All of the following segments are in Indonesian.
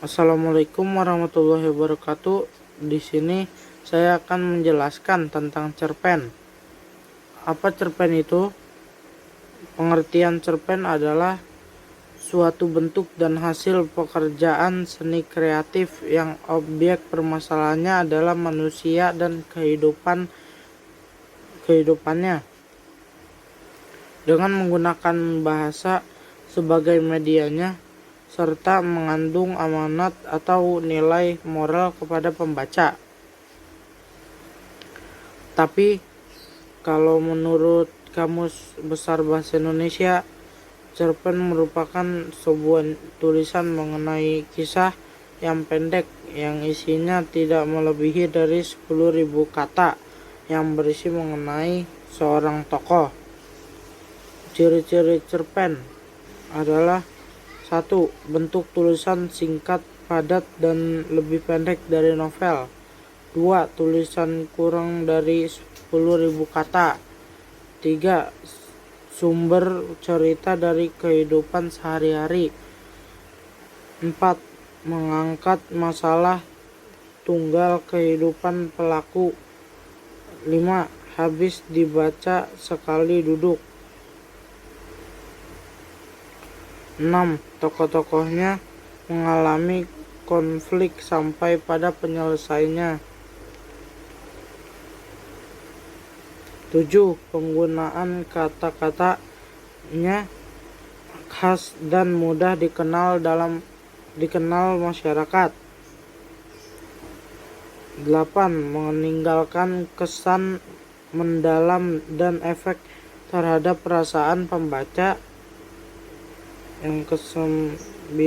Assalamualaikum warahmatullahi wabarakatuh. Di sini saya akan menjelaskan tentang cerpen. Apa cerpen itu? Pengertian cerpen adalah suatu bentuk dan hasil pekerjaan seni kreatif yang objek permasalahannya adalah manusia dan kehidupannya. Dengan menggunakan bahasa sebagai medianya serta mengandung amanat atau nilai moral kepada pembaca. Tapi kalau menurut Kamus Besar Bahasa Indonesia, cerpen merupakan sebuah tulisan mengenai kisah yang pendek yang isinya tidak melebihi dari 10.000 kata yang berisi mengenai seorang tokoh. Ciri-ciri cerpen adalah 1. Bentuk tulisan singkat, padat, dan lebih pendek dari novel. 2. Tulisan kurang dari 10.000 kata. 3. Sumber cerita dari kehidupan sehari-hari. 4. Mengangkat masalah tunggal kehidupan pelaku. 5. Habis dibaca sekali duduk. 6. Tokoh-tokohnya mengalami konflik sampai pada penyelesaiannya. 7. Penggunaan kata-katanya khas dan mudah dikenal masyarakat. 8. Meninggalkan kesan mendalam dan efek terhadap perasaan pembaca. Yang ke-9,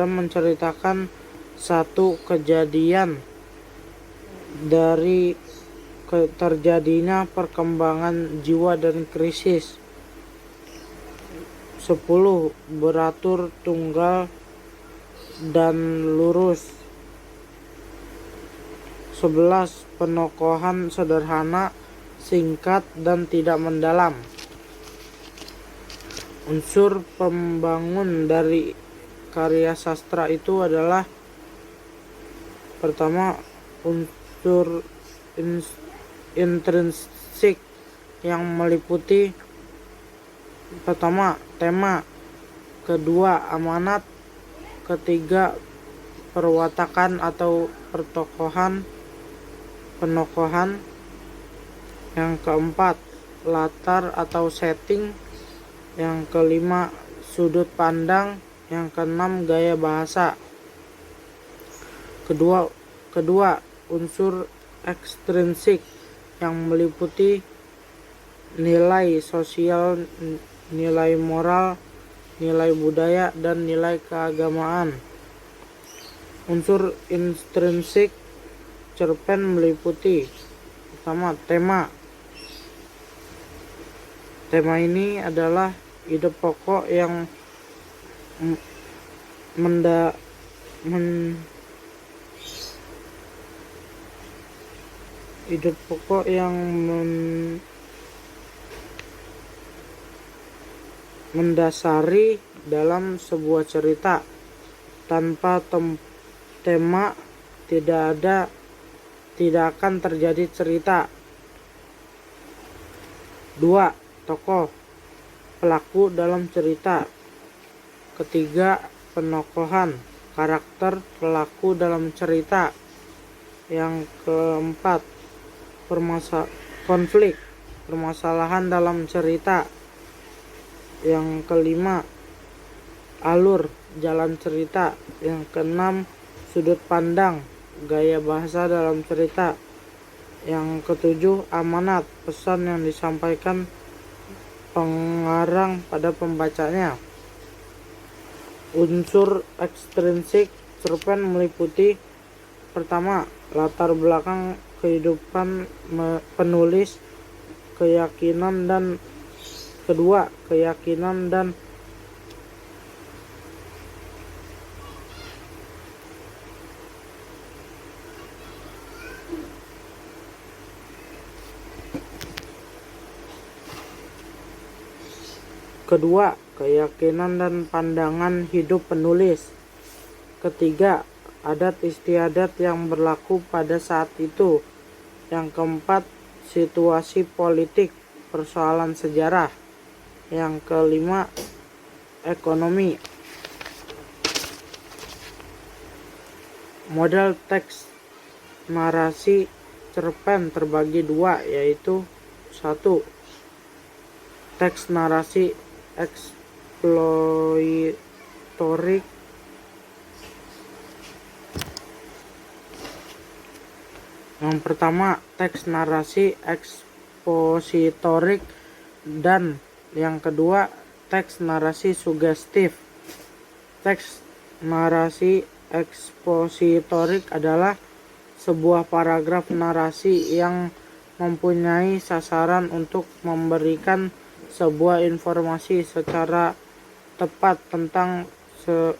menceritakan satu kejadian dari terjadinya perkembangan jiwa dan krisis. 10. Beratur tunggal dan lurus. 11. Penokohan sederhana, singkat, dan tidak mendalam. Unsur pembangun dari karya sastra itu adalah: pertama, unsur intrinsik yang meliputi pertama, tema, kedua, amanat, ketiga, perwatakan atau penokohan, yang keempat, latar atau setting, yang kelima, sudut pandang, yang keenam, gaya bahasa. Kedua, unsur ekstrinsik yang meliputi nilai sosial, nilai moral, nilai budaya, dan nilai keagamaan. Unsur intrinsik cerpen meliputi pertama, tema. Tema ini adalah ide pokok yang mendasari dalam sebuah cerita. Tanpa tema tidak akan terjadi cerita. 2. Tokoh, pelaku dalam cerita. Ketiga, penokohan, karakter pelaku dalam cerita. Yang keempat, konflik, permasalahan dalam cerita. Yang kelima, alur, jalan cerita. Yang keenam, sudut pandang, gaya bahasa dalam cerita. Yang ketujuh, amanat, pesan yang disampaikan pengarang pada pembacanya. Unsur ekstrinsik cerpen meliputi pertama, latar belakang kehidupan penulis, keyakinan dan Kedua, keyakinan dan pandangan hidup penulis. Ketiga, adat istiadat yang berlaku pada saat itu. Yang keempat, situasi politik, persoalan sejarah. Yang kelima, ekonomi. Model teks narasi cerpen terbagi dua, yaitu 1. Teks narasi eksploitorik. Yang pertama, teks narasi ekspositorik, dan yang kedua, teks narasi sugestif. Teks narasi ekspositorik adalah sebuah paragraf narasi yang mempunyai sasaran untuk memberikan sebuah informasi secara tepat tentang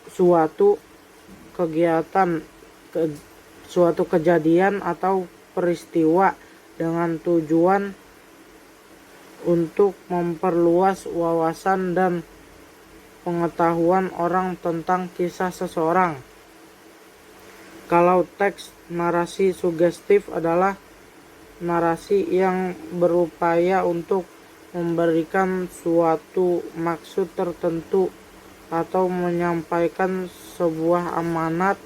suatu kegiatan, suatu kejadian atau peristiwa dengan tujuan untuk memperluas wawasan dan pengetahuan orang tentang kisah seseorang. Kalau teks narasi sugestif adalah narasi yang berupaya untuk memberikan suatu maksud tertentu atau menyampaikan sebuah amanat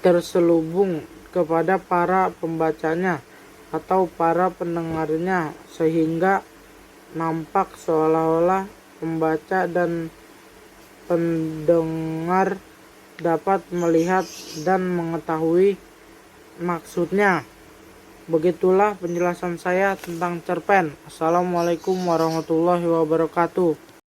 terselubung kepada para pembacanya atau para pendengarnya, sehingga nampak seolah-olah pembaca dan pendengar dapat melihat dan mengetahui maksudnya. Begitulah penjelasan saya tentang cerpen. Assalamualaikum warahmatullahi wabarakatuh.